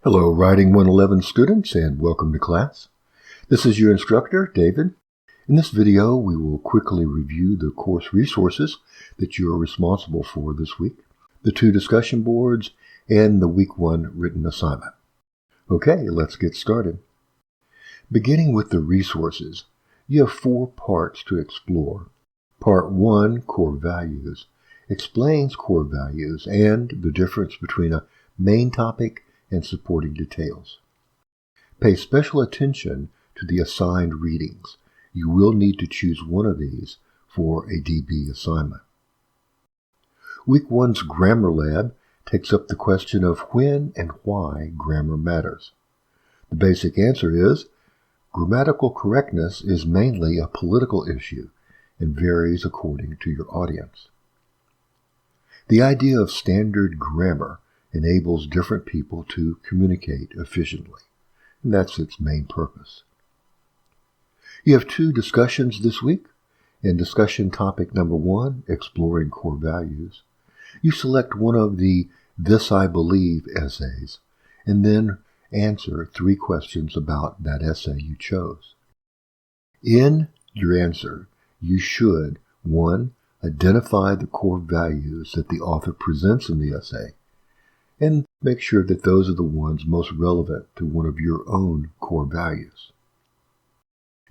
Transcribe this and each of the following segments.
Hello, Writing 111 students, and welcome to class. This is your instructor, David. In this video, we will quickly review the course resources that you are responsible for this week, the 2 discussion boards, and the Week 1 written assignment. Okay, let's get started. Beginning with the resources, you have 4 parts to explore. Part 1, Core Values, explains core values and the difference between a main topic and supporting details. Pay special attention to the assigned readings. You will need to choose one of these for a DB assignment. Week 1's Grammar Lab takes up the question of when and why grammar matters. The basic answer is, grammatical correctness is mainly a political issue and varies according to your audience. The idea of standard grammar enables different people to communicate efficiently, and that's its main purpose. You have 2 discussions this week. In discussion topic number 1, Exploring Core Values, you select one of the This I Believe essays, and then answer 3 questions about that essay you chose. In your answer, you should 1. Identify the core values that the author presents in the essay, and make sure that those are the ones most relevant to one of your own core values.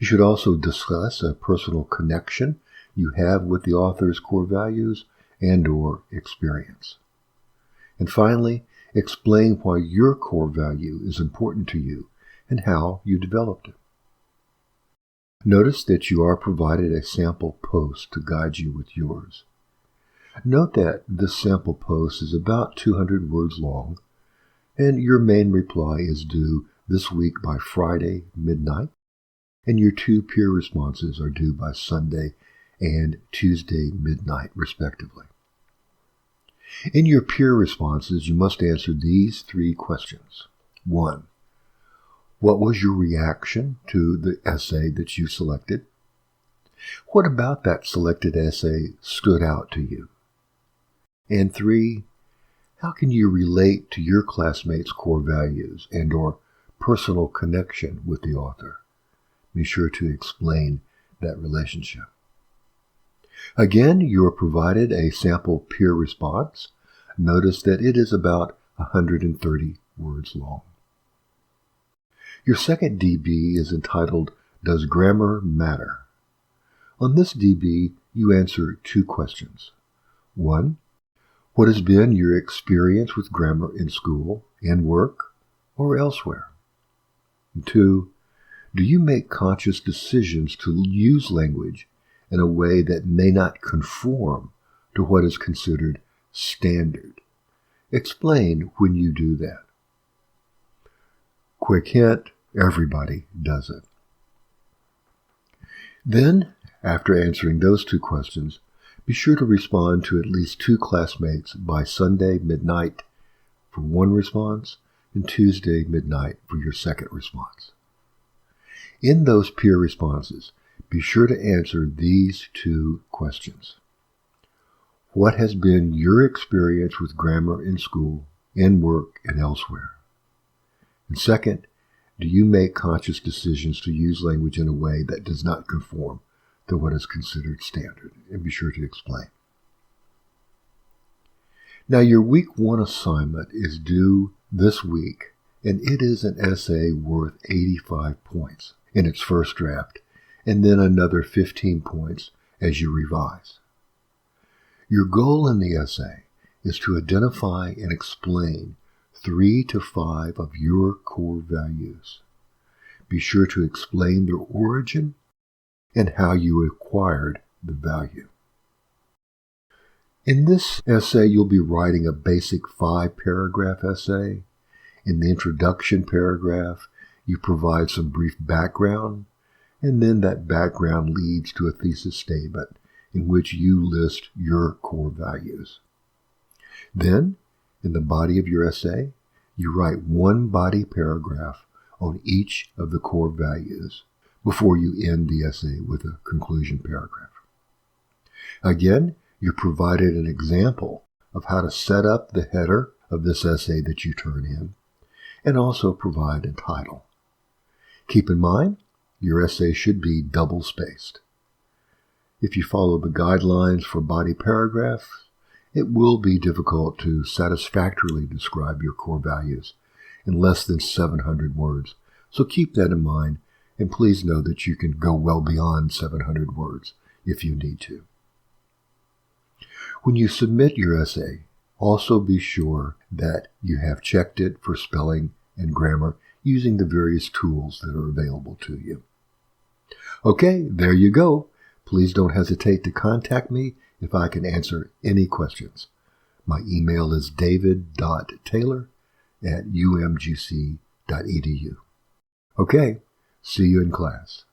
You should also discuss a personal connection you have with the author's core values and/or experience. And finally, explain why your core value is important to you and how you developed it. Notice that you are provided a sample post to guide you with yours. Note that this sample post is about 200 words long, and your main reply is due this week by Friday midnight, and your 2 peer responses are due by Sunday and Tuesday midnight, respectively. In your peer responses, you must answer these 3 questions. 1. What was your reaction to the essay that you selected? What about that selected essay stood out to you? And 3, how can you relate to your classmates' core values and/or personal connection with the author? Be sure to explain that relationship. Again, you are provided a sample peer response. Notice that it is about 130 words long. Your second DB is entitled, Does Grammar Matter? On this DB, you answer 2 questions. 1. What has been your experience with grammar in school, in work, or elsewhere? 2. Do you make conscious decisions to use language in a way that may not conform to what is considered standard? Explain when you do that. Quick hint, everybody does it. Then, after answering those 2 questions, be sure to respond to at least 2 classmates by Sunday midnight for one response and Tuesday midnight for your second response. In those peer responses, be sure to answer these 2 questions. What has been your experience with grammar in school, in work, and elsewhere? And second, do you make conscious decisions to use language in a way that does not conform to what is considered standard? And be sure to explain. Now, your Week 1 assignment is due this week, and it is an essay worth 85 points in its first draft, and then another 15 points as you revise. Your goal in the essay is to identify and explain 3 to 5 of your core values. Be sure to explain their origin and how you acquired the value. In this essay, you'll be writing a basic 5-paragraph essay. In the introduction paragraph, you provide some brief background, and then that background leads to a thesis statement in which you list your core values. Then, in the body of your essay, you write 1 body paragraph on each of the core values before you end the essay with a conclusion paragraph. Again, you're provided an example of how to set up the header of this essay that you turn in, and also provide a title. Keep in mind, your essay should be double-spaced. If you follow the guidelines for body paragraphs, it will be difficult to satisfactorily describe your core values in less than 700 words, so keep that in mind, and please know that you can go well beyond 700 words if you need to. When you submit your essay, also be sure that you have checked it for spelling and grammar using the various tools that are available to you. Okay, there you go. Please don't hesitate to contact me if I can answer any questions. My email is david.taylor@umgc.edu. Okay, see you in class.